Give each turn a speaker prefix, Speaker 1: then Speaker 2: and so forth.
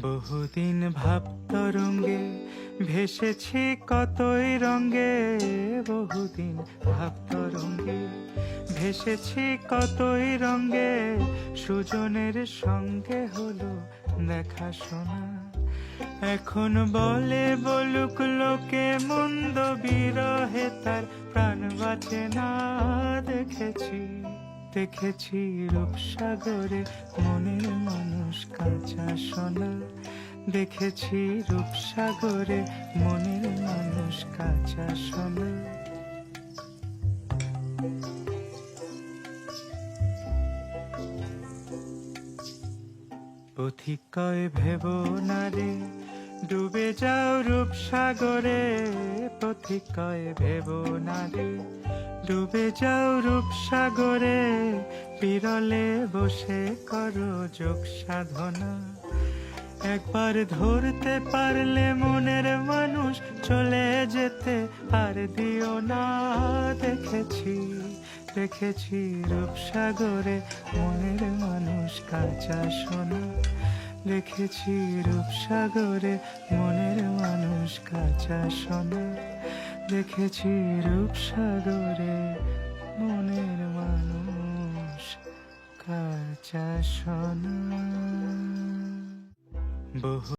Speaker 1: বহুদিন ভাব তরঙ্গে ভেসেছি কতই রঙ্গে, বহুদিন ভাব তরঙ্গে ভেসেছি কতই রঙ্গে, সুজনের সঙ্গে হলো দেখা শোনা। এখন বলে বলুক লোকে মন্দ, বিরহে তার প্রাণ বাঁচে না। দেখেছি দেখেছি রূপসাগরে মনের মানুষ কাঁচা সোনা। দেখেছি রূপসাগরে মনের মানুষ কাঁচা সোনা। পথিক কয় ভেব না রে ডুবে যাও রূপসাগরে, পথিক কয় ভেব না রে ডুবে যাও রূপসাগরে, বিরলে বসে করো যোগ সাধনা। একবার ধরতে পারলে মনের মানুষ চলে যেতে আর দিও না। দেখেছি দেখেছি রূপসাগরে মনের মানুষ কাঁচা সোনা। দেখেছি রূপসাগরে মনের মানুষ কাঁচা সোনা। দেখেছি রূপসাগরে মনের মানুষ কাঁচা সোনা। বহু